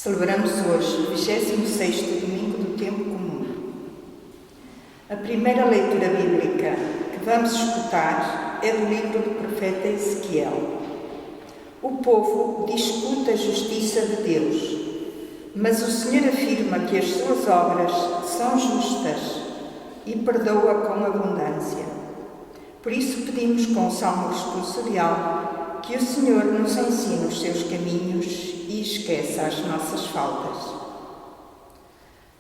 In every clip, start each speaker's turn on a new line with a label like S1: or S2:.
S1: Celebramos hoje o 26º domingo do tempo comum. A primeira leitura bíblica que vamos escutar é do livro do profeta Ezequiel. O povo discute a justiça de Deus, mas o Senhor afirma que as suas obras são justas e perdoa com abundância. Por isso pedimos com o salmo responsorial que o Senhor nos ensine os seus caminhos e esqueça as nossas faltas.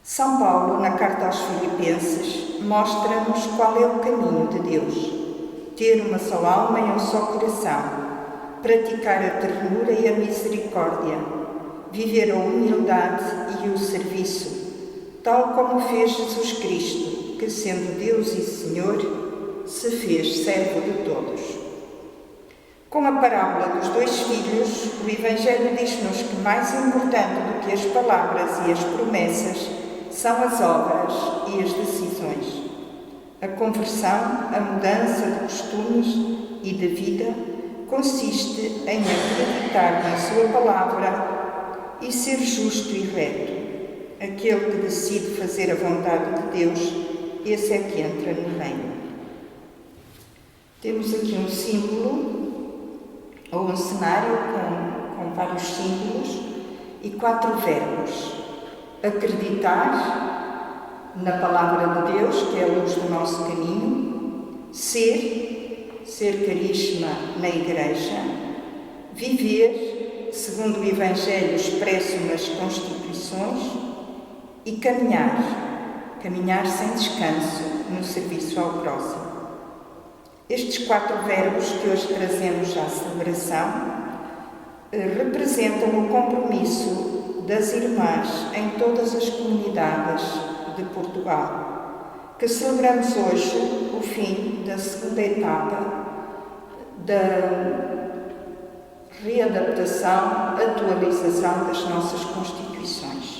S1: São Paulo, na carta aos Filipenses, mostra-nos qual é o caminho de Deus: ter uma só alma e um só coração, praticar a ternura e a misericórdia, viver a humildade e o serviço, tal como fez Jesus Cristo, que, sendo Deus e Senhor, se fez servo de todos. Com a parábola dos dois filhos, o Evangelho diz-nos que mais importante do que as palavras e as promessas são as obras e as decisões. A conversão, a mudança de costumes e de vida, consiste em acreditar na sua palavra e ser justo e reto. Aquele que decide fazer a vontade de Deus, esse é que entra no reino. Temos aqui um símbolo, ou um cenário com vários símbolos e 4 verbos. Acreditar na palavra de Deus, que é a luz do nosso caminho. Ser carisma na igreja. Viver, segundo o Evangelho expresso nas Constituições. E caminhar sem descanso no serviço ao próximo. Estes 4 verbos que hoje trazemos à celebração representam o compromisso das irmãs em todas as comunidades de Portugal, que celebramos hoje o fim da segunda etapa da readaptação, atualização das nossas Constituições.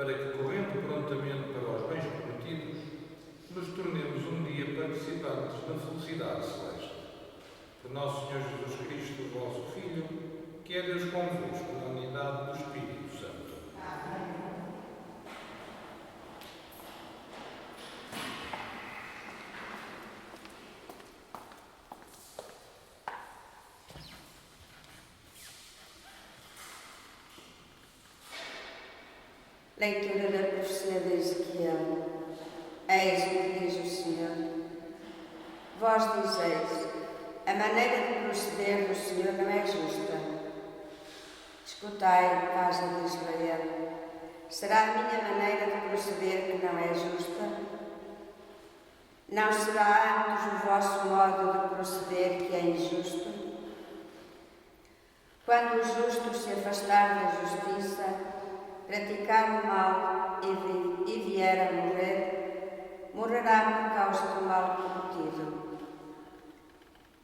S2: para que, correndo prontamente para os bens prometidos, nos tornemos um dia participantes da felicidade celeste. Por nosso Senhor Jesus Cristo, vosso Filho, que é Deus convosco, na unidade do Espírito Santo. Amém.
S3: Leitura da profecia de Ezequiel. Eis o que diz o Senhor. Vós dizeis, a maneira de proceder do Senhor não é justa. Escutai, casa de Israel. Será a minha maneira de proceder que não é justa? Não será antes o vosso modo de proceder que é injusto? Quando o justo se afastar da justiça, praticar o mal e vier a morrer, morrerá por causa do mal cometido.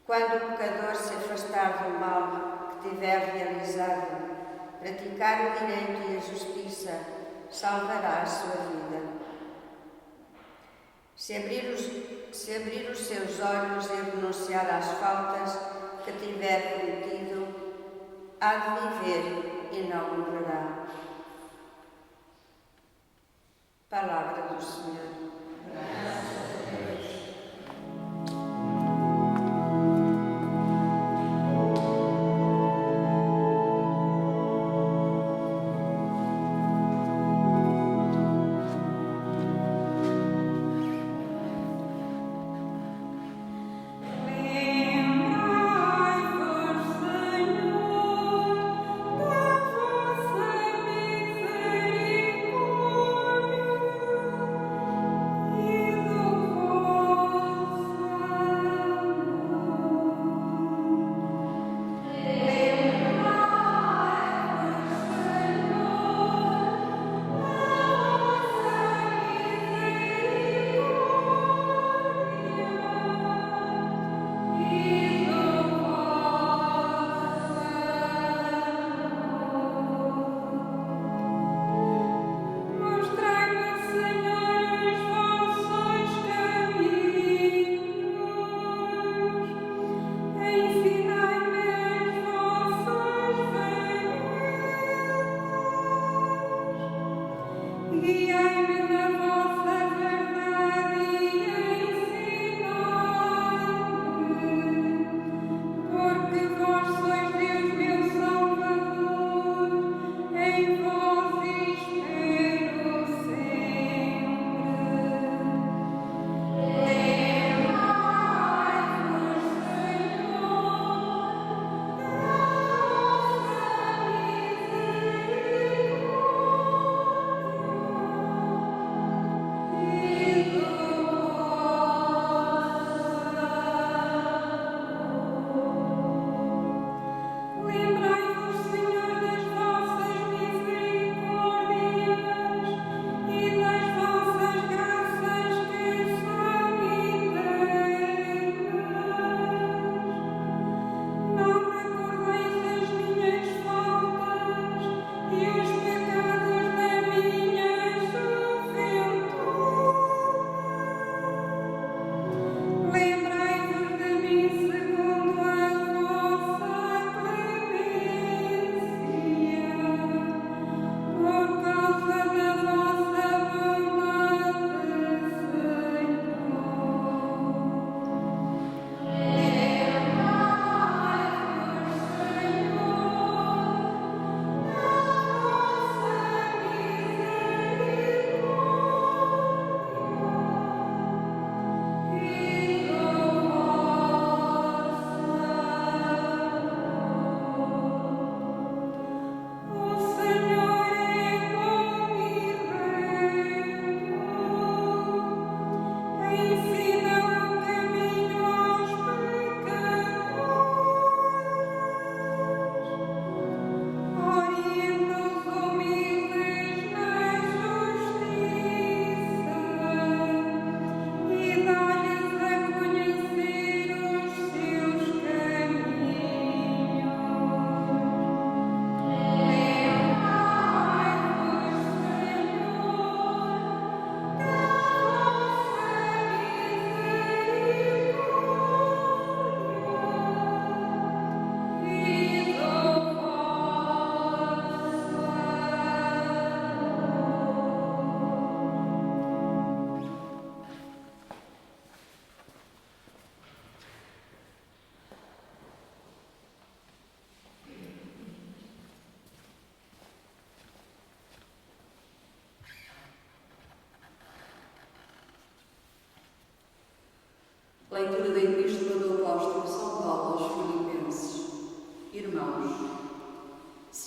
S3: Quando o pecador se afastar do mal que tiver realizado, praticar o direito e a justiça, salvará a sua vida. Se abrir os seus olhos e renunciar às faltas que tiver cometido, há de viver e não morrerá. Palavra do Senhor. Graças a Deus.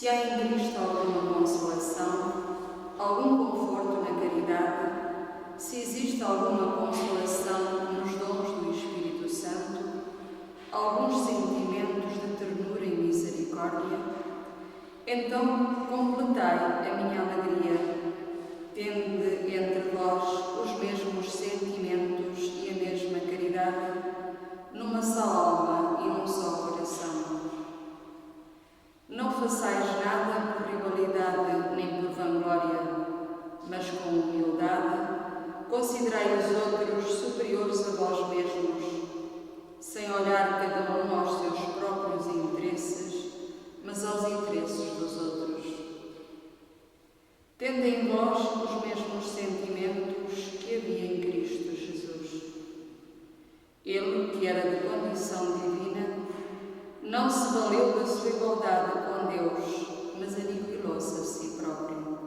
S4: Se há em Cristo alguma consolação, algum conforto na caridade, se existe alguma consolação nos dons do Espírito Santo, alguns sentimentos de ternura e misericórdia, então completai a minha alegria, tende entre vós os mesmos sentimentos e a mesma caridade, numa só alma e num só coração. Não façais nada por rivalidade nem por vanglória, mas com humildade considerai os outros superiores a vós mesmos, sem olhar cada um aos seus próprios interesses, mas aos interesses dos outros. Tende em vós os mesmos sentimentos que havia em Cristo Jesus. Ele, que era de condição divina, não se valeu da sua igualdade com Deus, mas aniquilou-se a si próprio.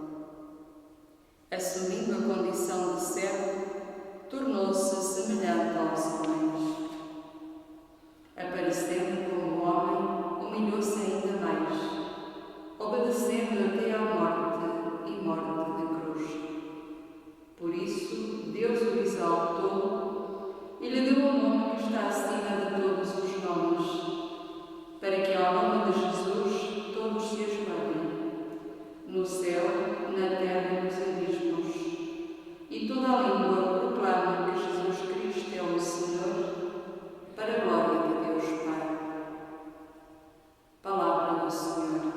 S4: Assumindo a condição de servo, tornou-se semelhante aos homens. Aparecendo como homem, humilhou-se ainda mais, obedecendo até à morte e morte de cruz. Por isso, Deus o exaltou e lhe deu um nome que está acima de todos os nomes, para que ao nome de Jesus todos se ajoelhem, no céu, na terra e nos abismos, e toda a língua proclama que Jesus Cristo é o Senhor, para a glória de Deus Pai. Palavra do Senhor.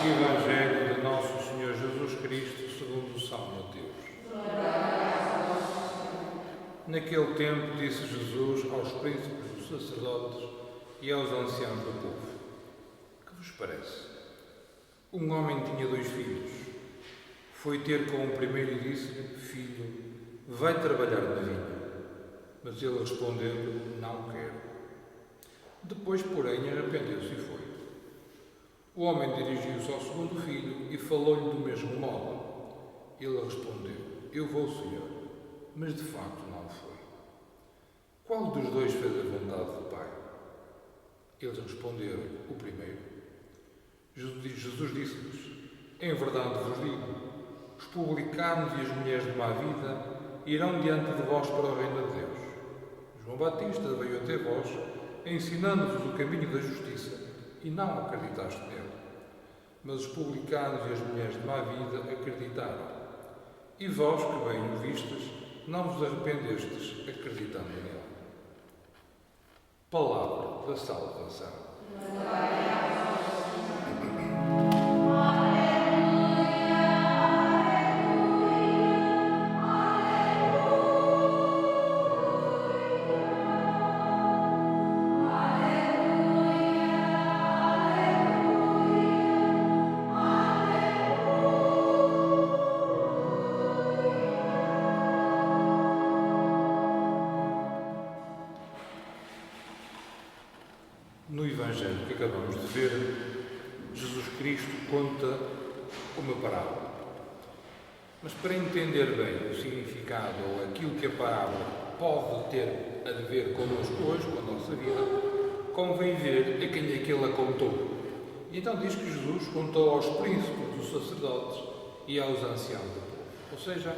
S2: Evangelho de Nosso Senhor Jesus Cristo segundo São Mateus. Naquele tempo disse Jesus aos príncipes dos sacerdotes e aos anciãos do povo: Que vos parece? Um homem tinha 2 filhos. Foi ter com o primeiro e disse-lhe: Filho, vai trabalhar na vinha. Mas ele respondeu: Não quero. Depois, porém, arrependeu-se e foi. O homem dirigiu-se ao segundo filho e falou-lhe do mesmo modo. Ele respondeu: Eu vou, Senhor. Mas de facto não foi. Qual dos 2 fez a vontade do Pai? Eles responderam: O primeiro. Jesus disse-lhes: Em verdade vos digo, os publicanos e as mulheres de má vida irão diante de vós para o reino de Deus. João Batista veio até vós, ensinando-vos o caminho da justiça, e não acreditaste nele. Mas os publicanos e as mulheres de má vida acreditaram. E vós, que bem o vistes, não vos arrependestes acreditando nele. Palavra da salvação. No Evangelho que acabamos de ver, Jesus Cristo conta uma parábola. Mas para entender bem o significado ou aquilo que a parábola pode ter a dever connosco hoje, com a nossa vida, convém ver a quem é que ele a contou. E então diz que Jesus contou aos príncipes dos sacerdotes e aos anciãos do povo, ou seja,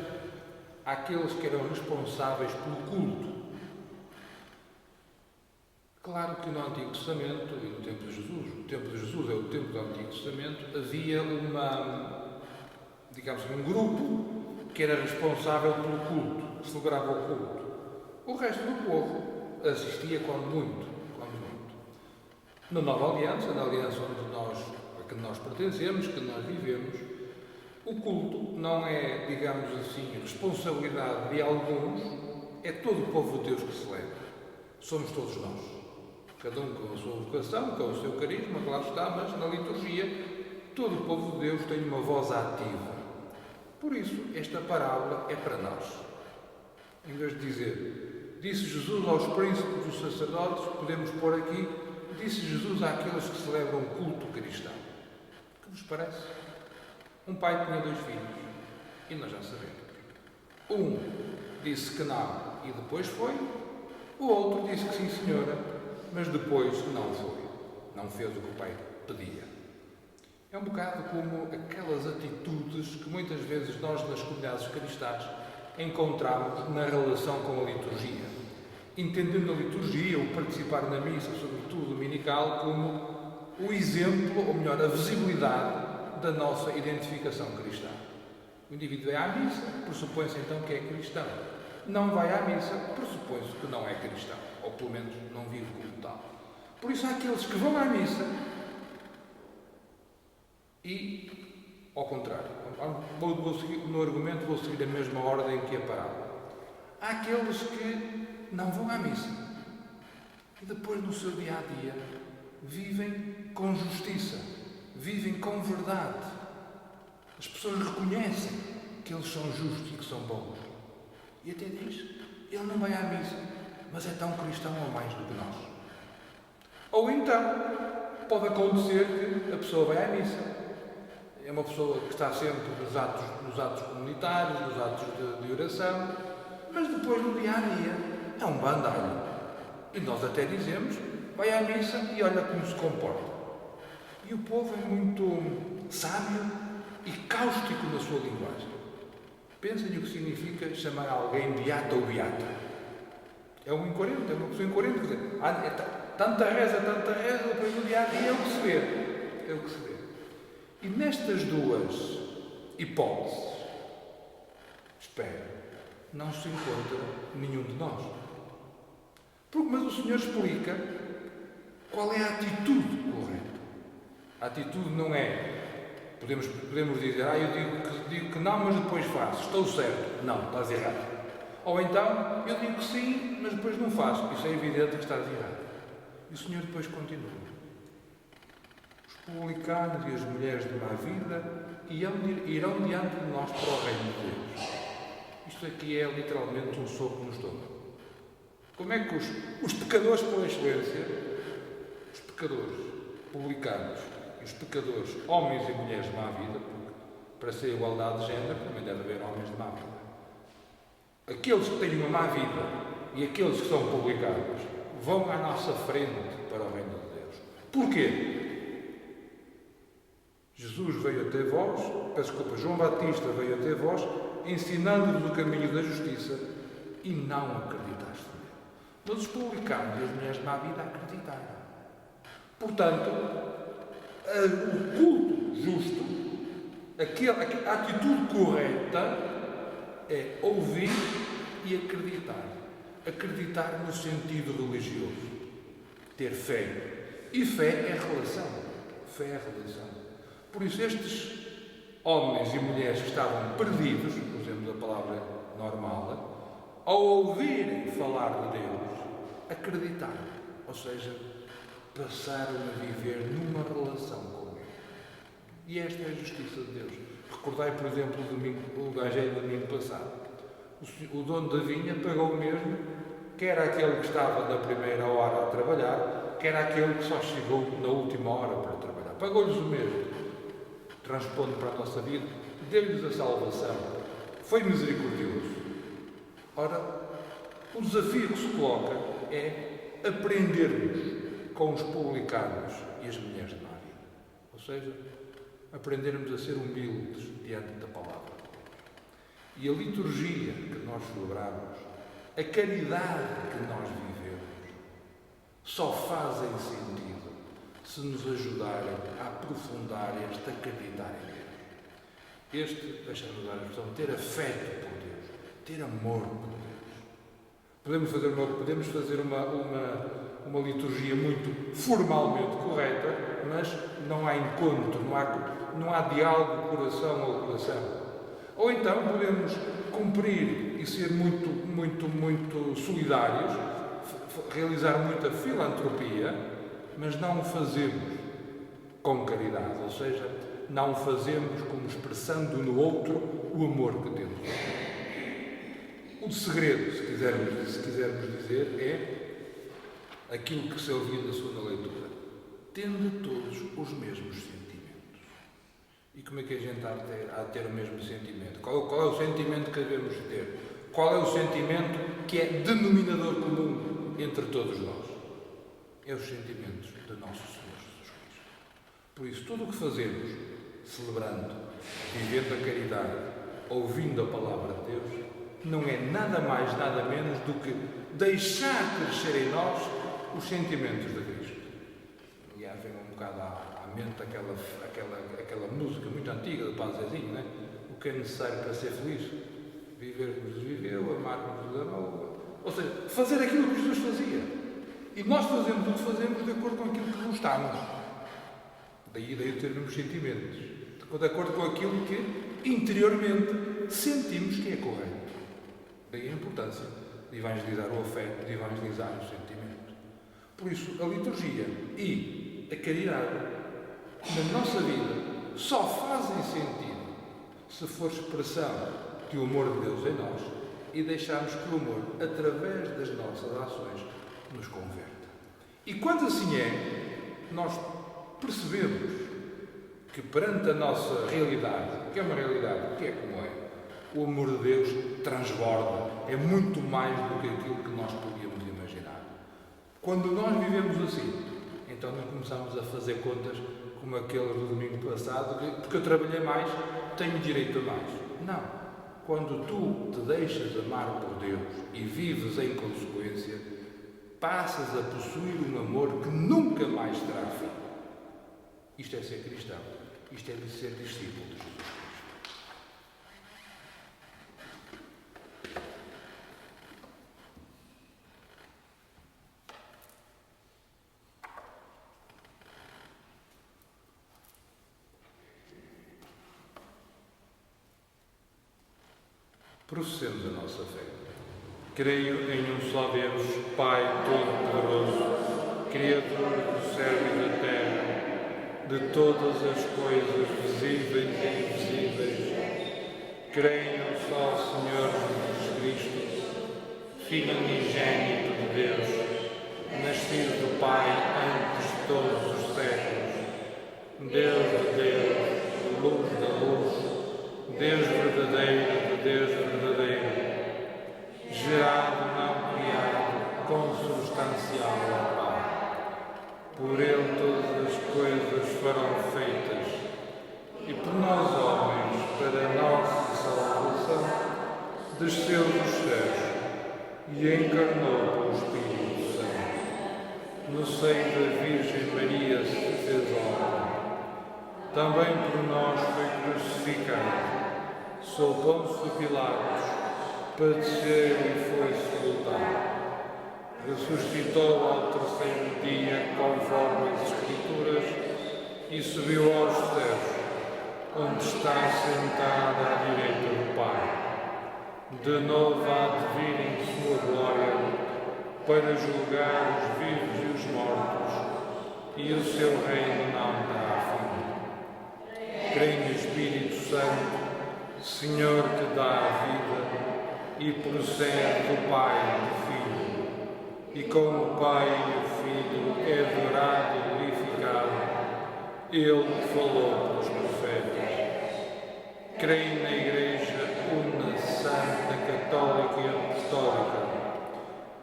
S2: àqueles que eram responsáveis pelo culto. Claro que no Antigo Testamento, e no tempo de Jesus, o tempo de Jesus é o tempo do Antigo Testamento, havia um grupo que era responsável pelo culto, que celebrava o culto. O resto do povo assistia quando muito. Na Nova Aliança, na aliança a que nós pertencemos, que nós vivemos, o culto não é, digamos assim, responsabilidade de alguns, é todo o povo de Deus que celebra. Somos todos nós. Cada um com a sua vocação, com o seu carisma, claro está, mas na liturgia todo o povo de Deus tem uma voz ativa. Por isso, esta parábola é para nós. Em vez de dizer, disse Jesus aos príncipes dos sacerdotes, podemos pôr aqui, disse Jesus àqueles que celebram o culto cristão. O que vos parece? Um pai tinha 2 filhos, e nós já sabemos. Um disse que não, e depois foi. O outro disse que sim, senhora, mas depois não foi. Não fez o que o pai pedia. É um bocado como aquelas atitudes que muitas vezes nós, nas comunidades cristãs, encontramos na relação com a liturgia. Entendendo a liturgia, o participar na missa, sobretudo dominical, como o exemplo, ou melhor, a visibilidade da nossa identificação cristã. O indivíduo vai à missa, pressupõe-se então que é cristão. Não vai à missa, pressupõe-se que não é cristão, ou pelo menos não vive como tal. Por isso há aqueles que vão à missa e, ao contrário, no argumento vou seguir a mesma ordem que a parábola. Há aqueles que não vão à missa e depois no seu dia-a-dia vivem com justiça, vivem com verdade. As pessoas reconhecem que eles são justos e que são bons. E até diz, ele não vai à missa, mas é tão cristão ou mais do que nós. Ou então, pode acontecer que a pessoa vai à missa, é uma pessoa que está sempre nos atos comunitários, nos atos de oração, mas depois no dia-a-dia é um bandalho. E nós até dizemos, vai à missa e olha como se comporta. E o povo é muito sábio e cáustico na sua linguagem. Pensem no que significa chamar alguém beata ou beata. É um incoerente, é uma pessoa incoerente. Quer dizer, tanta reza, depois no dia-a-dia é o que se vê. É o que se vê. E nestas duas hipóteses, espero, não se encontra nenhum de nós. Mas o Senhor explica qual é a atitude correta. A atitude não é, podemos dizer, eu digo que não, mas depois faço, estou certo. Não, estás errado. Ou então, eu digo que sim, mas depois não faço. Isso é evidente que estás errado. E o Senhor depois continua. Os publicanos e as mulheres de má vida irão diante de nós para o reino de Deus. Isto aqui é literalmente um soco no estômago. Como é que os pecadores por excelência, os pecadores publicanos e os pecadores homens e mulheres de má vida, porque para ser igualdade de género também deve haver homens de má vida, aqueles que têm uma má vida e aqueles que são publicanos vão à nossa frente para o reino de Deus. Porquê? Jesus veio até vós, João Batista veio até vós, ensinando-vos o caminho da justiça e não acreditaste nele. Mas os publicanos e as mulheres de má vida acreditaram. Portanto, o culto justo, a atitude correta é ouvir e acreditar. Acreditar no sentido religioso. Ter fé. E fé é relação. Fé é relação. Por isso, estes homens e mulheres que estavam perdidos, usemos a palavra normal, ao ouvirem falar de Deus, acreditaram. Ou seja, passaram a viver numa relação com Ele. E esta é a justiça de Deus. Recordai, por exemplo, o Evangelho do domingo passado. O dono da vinha pagou o mesmo, quer aquele que estava na primeira hora a trabalhar, quer aquele que só chegou na última hora para trabalhar. Pagou-lhes o mesmo. Transpondo para a nossa vida, deu-lhes a salvação. Foi misericordioso. Ora, O desafio que se coloca é aprendermos com os publicanos e as mulheres de Maria. Ou seja, aprendermos a ser humildes diante da palavra de Deus. E a liturgia que nós celebramos, a caridade que nós vivemos, só fazem sentido se nos ajudarem a aprofundar este acreditar em Deus. Este, deixa-me dar a expressão, ter afeto por Deus, ter amor por Deus. Podemos fazer uma liturgia muito formalmente correta, mas não há encontro, não há diálogo coração ao coração. Ou então podemos cumprir e ser muito solidários, realizar muita filantropia, mas não o fazemos com caridade, ou seja, não o fazemos como expressando no outro o amor que temos. O segredo, se quisermos dizer, é aquilo que se ouviu na segunda leitura. Tende todos os mesmos sentimentos. E como é que a gente há de ter o mesmo sentimento? Qual é o sentimento que devemos ter? Qual é o sentimento que é denominador comum entre todos nós? É os sentimentos de nosso Senhor Jesus Cristo. Por isso, tudo o que fazemos, celebrando, vivendo a caridade, ouvindo a palavra de Deus, não é nada mais, nada menos do que deixar crescer em nós os sentimentos de Cristo. Aliás, vem um bocado à mente aquela música muito antiga do Padre Zezinho, não é? O que é necessário para ser feliz? Viver como Jesus viveu, amar como Jesus amou. Ou seja, fazer aquilo que Jesus fazia. E nós fazemos o que fazemos de acordo com aquilo que gostamos. Daí o termos sentimentos. De acordo com aquilo que interiormente sentimos que é correto. Daí a importância de evangelizar o afeto, de evangelizar o sentimento. Por isso, a liturgia e a caridade na nossa vida só fazem sentido se for expressão do amor de Deus em nós e deixarmos que o amor, através das nossas ações, nos converta. E quando assim é, nós percebemos que perante a nossa realidade, que é uma realidade que é como é, o amor de Deus transborda, é muito mais do que aquilo que nós podíamos imaginar. Quando nós vivemos assim, então não começamos a fazer contas como aquele do domingo passado, porque eu trabalhei mais, tenho direito a mais. Não. Quando tu te deixas amar por Deus e vives em consequência, passas a possuir um amor que nunca mais terá fim. Isto é ser cristão. Isto é de ser discípulo de Jesus Cristo. Processemos a nossa fé. Creio em um só Deus, Pai Todo-Poderoso, Criador do céu e da terra, de todas as coisas visíveis e invisíveis. Creio em um só Senhor Jesus Cristo, Filho unigênito de Deus, nascido do Pai antes de todos os séculos, Deus de Deus, luz da luz, Deus verdadeiro de Deus verdadeiro, gerado, não criado, consubstancial ao Pai. Por Ele todas as coisas foram feitas, e por nós, homens, para a nossa salvação, desceu dos céus e encarnou pelo Espírito Santo. No seio da Virgem Maria se fez homem. Também por nós foi crucificado. Sob Pôncio Pilatos, padecer e foi sepultado. Ressuscitou ao terceiro dia, conforme as Escrituras, e subiu aos céus, onde está sentado à direita do Pai. De novo há de vir em sua glória, para julgar os vivos e os mortos, e o seu reino não terá fim. Creio no Espírito Santo, Senhor que dá a vida e procede do Pai e do Filho, e com o Pai e o Filho é adorado e glorificado, Ele que falou pelos profetas. Creio na Igreja una, santa, católica e apostólica,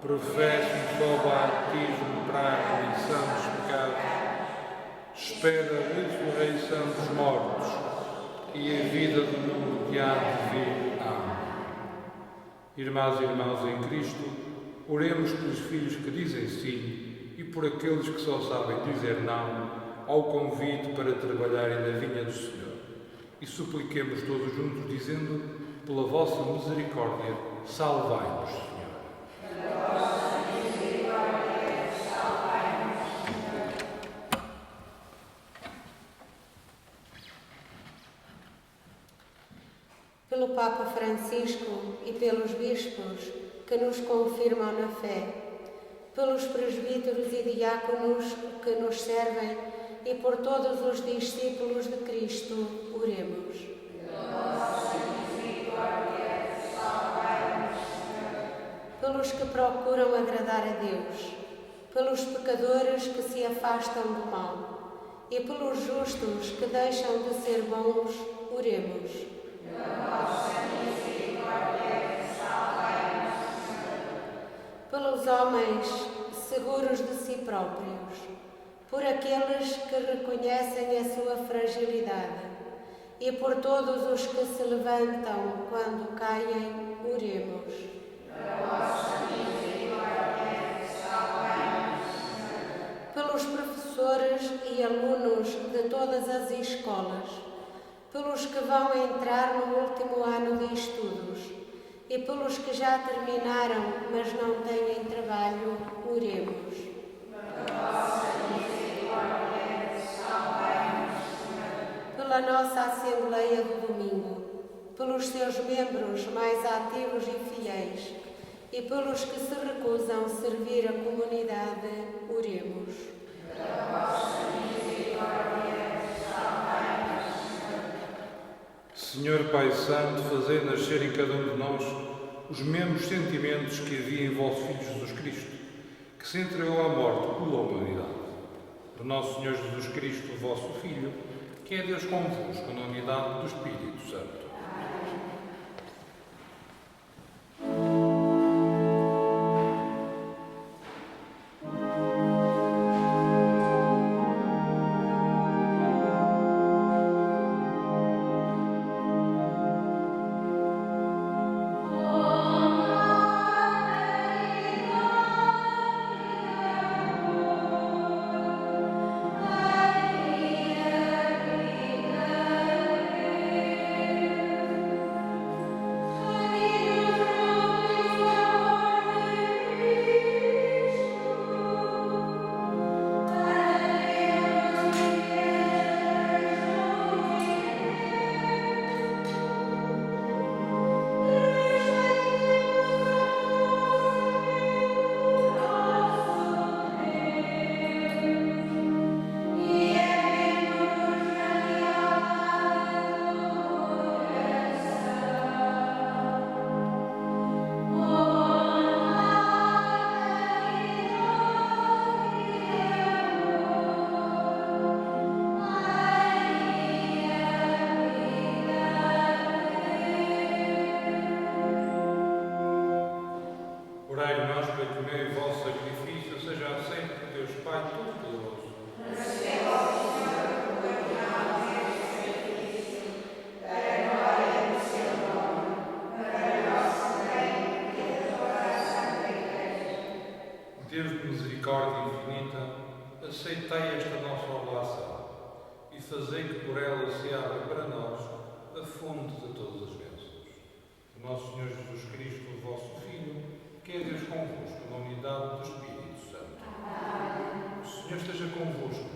S2: professo sob batismo para a remissão dos pecados, espera a ressurreição dos mortos e a vida do mundo que há de vir. Amém. Irmãs e irmãos em Cristo, oremos pelos filhos que dizem sim e por aqueles que só sabem dizer não ao convite para trabalharem na vinha do Senhor. E supliquemos todos juntos, dizendo: pela vossa misericórdia, salvai-nos, Senhor.
S5: Pelo Papa Francisco e pelos bispos que nos confirmam na fé, pelos presbíteros e diáconos que nos servem e por todos os discípulos de Cristo, oremos. Pelos que procuram agradar a Deus, pelos pecadores que se afastam do mal e pelos justos que deixam de ser bons, oremos. Pelos homens seguros de si próprios, por aqueles que reconhecem a sua fragilidade e por todos os que se levantam quando caem, oremos. Pelos professores e alunos de todas as escolas, pelos que vão entrar no último ano de estudos e pelos que já terminaram, mas não têm trabalho, oremos. Pela nossa Assembleia do Domingo, pelos seus membros mais ativos e fiéis e pelos que se recusam a servir a comunidade, oremos.
S2: Senhor Pai Santo, fazei nascer em cada um de nós os mesmos sentimentos que havia em vosso Filho Jesus Cristo, que se entregou à morte pela humanidade. Por nosso Senhor Jesus Cristo, vosso Filho, que é Deus convosco, na unidade do Espírito Santo. Orai, irmãos, para que o meu e vosso sacrifício seja aceito por Deus Pai Todo-Poderoso. Deus de misericórdia infinita, aceitai esta nossa oblação e fazei que por ela se abra para nós a fonte de todas as bênçãos. O nosso Senhor Jesus Cristo, o vosso Filho, que é Deus convosco, na unidade do Espírito Santo. Amém. O Senhor esteja convosco.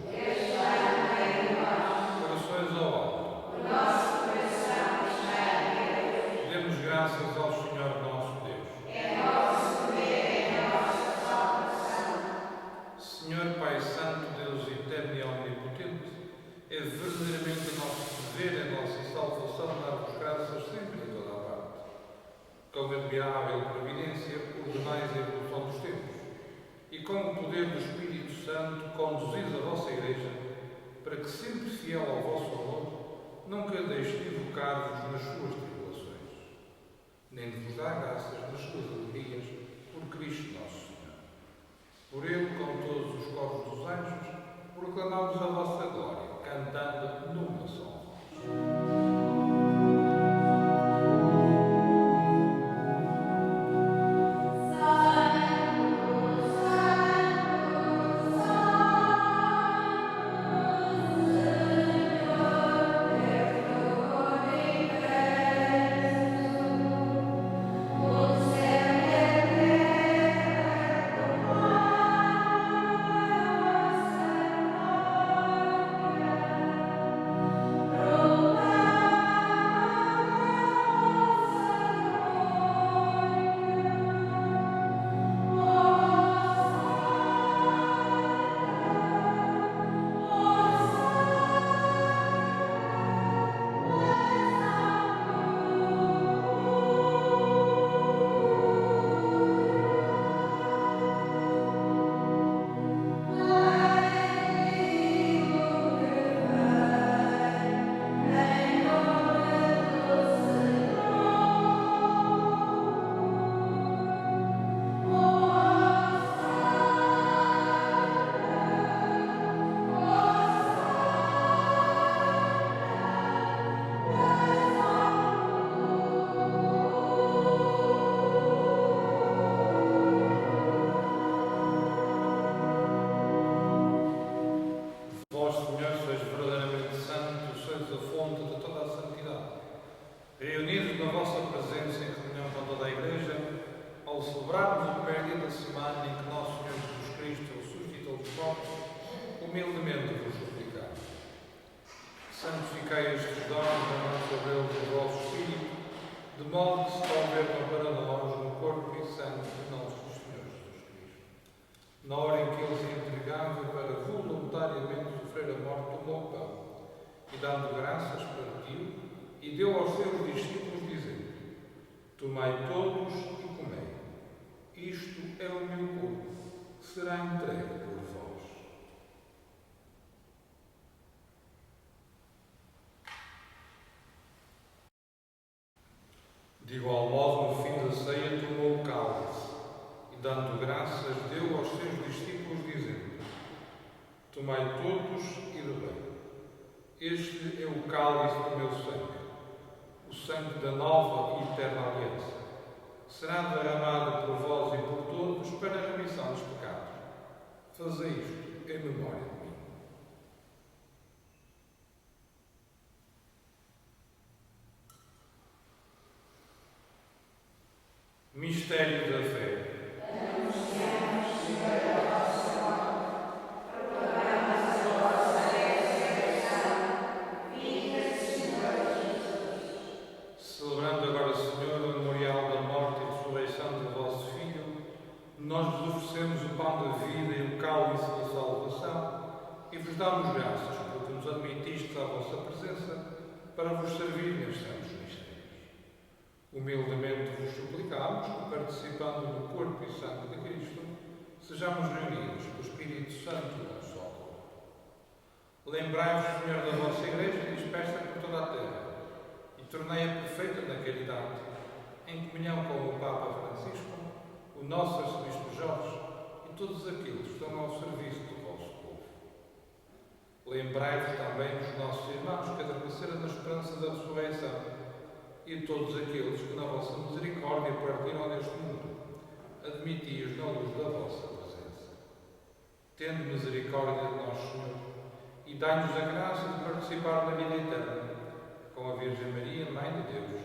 S2: Corações ao alto. O nosso coração está em Deus. Demos graças ao Senhor nosso Deus. É nosso dever, é nossa salvação. Senhor Pai Santo, Deus eterno e omnipotente, é verdadeiramente nosso dever, é nossa salvação dar-vos graças sempre em toda a parte. Com admirável providência, ordenais a evolução dos tempos e com o poder do Espírito Santo conduzis a vossa Igreja para que, sempre fiel ao vosso amor, nunca deixe de invocar-vos nas suas tribulações, nem de vos dar graças nas suas alegrias, por Cristo nosso proclamamos a vossa glória, cantando numa só voz. Reunidos na vossa presença em comunhão com toda a Igreja, ao celebrarmos o primeiro dia da semana em que nosso Senhor Jesus Cristo ressuscitou dos mortos, humildemente vos suplicamos. Santificai estes dons, derramando sobre eles o vosso Espírito, de modo que se convertam para nós no corpo e sangue de nosso Senhor Jesus Cristo. Na hora em que ele se entregava para voluntariamente sofrer a morte, tomou o pão e, dando graças, partiu e deu aos seus discípulos, dizendo: Tomai todos e comei. Isto é o meu corpo, que será entregue por vós. De igual modo, no fim da ceia, tomou o cálice e, dando graças, deu aos seus discípulos, dizendo: Tomai todos e bebei. Este é o cálice do meu sangue, o sangue da nova e eterna aliança, que será derramado por vós e por todos para a remissão dos pecados. Fazei isto em memória de mim. Mistério da fé. Celebrando agora, Senhor, o memorial da morte e ressurreição do vosso Filho, nós vos oferecemos o pão da vida e o cálice da salvação e vos damos graças porque nos admitistes à vossa presença para vos servir nestes santos mistérios. Humildemente vos suplicamos que, participando no corpo e sangue de Cristo, sejamos reunidos com o Espírito Santo num só corpo. Lembrai-vos, Senhor, da vossa Igreja dispersa por toda a terra e tornei-a perfeita na caridade, em comunhão com o Papa Francisco, o nosso Arcebispo Jorge e todos aqueles que estão ao serviço do vosso povo. Lembrai-vos também dos nossos irmãos que adormeceram na esperança da ressurreição e todos aqueles que, na vossa misericórdia, partiram deste mundo, admiti-os na luz da vossa presença. Tende misericórdia de nós, Senhor, e dai-nos a graça de participar na vida eterna, com a Virgem Maria, Mãe de Deus,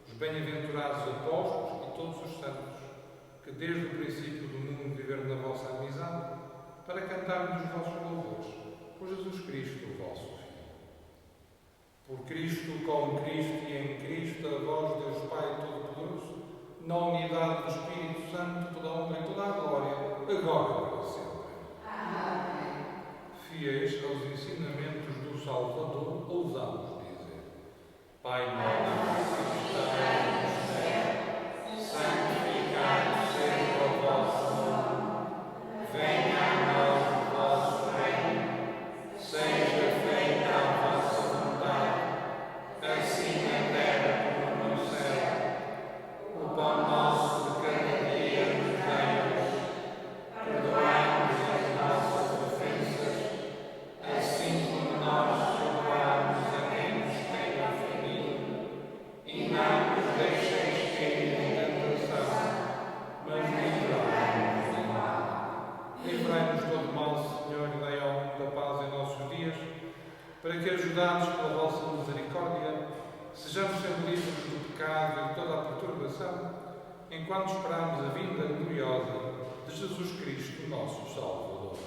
S2: os bem-aventurados apóstolos e todos os santos, que desde o princípio do mundo viveram na vossa amizade, para cantarmos os vossos louvores, por Jesus Cristo, o vosso Filho. Por Cristo, com Cristo e em Cristo, a vós, Deus Pai Todo-Poderoso, na unidade do Espírito Santo, toda a honra e toda a glória, agora e para sempre. Amém. Fiéis aos ensinamentos do Salvador, ousamos dizer: Pai nosso que estais no céu, santificado seja o vosso nome. Venha a nós o vosso reino. Seja feita a vossa vontade, assim na terra como no céu. O pão nosso de cada dia nos dai hoje. Perdoai-nos as nossas ofensas, para que, ajudados pela vossa misericórdia, sejamos sempre livres do pecado e de toda a perturbação, enquanto esperamos a vinda gloriosa de Jesus Cristo, nosso Salvador.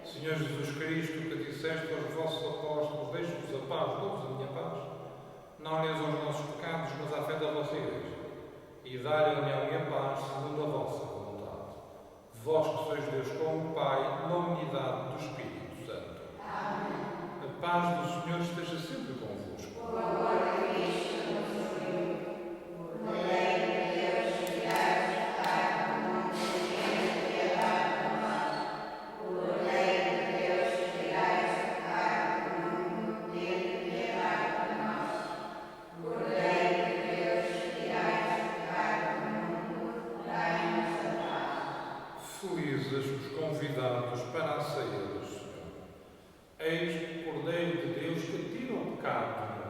S2: Senhor Jesus Cristo, que disseste aos vossos apóstolos: deixo-vos a paz, dou-vos a minha paz, não olhes aos nossos pecados, mas à fé da vossa Igreja, e dai-lhe a união e a paz segundo a vossa vontade. Vós que sois Deus com o Pai, na unidade do Espírito Santo. Amém. A paz do Senhor esteja sempre convosco. Felizes os convidados para a ceia do Senhor. Eis o Cordeiro de Deus que tira o pecado do mundo.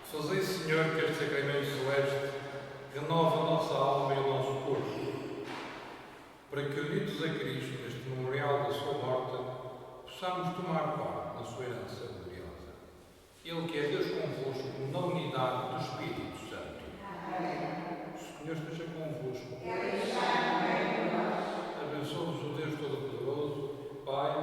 S2: Fazei, Senhor, que este sacramento celeste renove a nossa alma e o nosso corpo, para que, unidos a Cristo neste memorial da sua morte, possamos tomar parte na sua herança gloriosa. Ele que é Deus convosco, na unidade do Espírito Santo. Amém. O Senhor esteja convosco. Abençoe-vos o Deus Todo-Poderoso, Pai,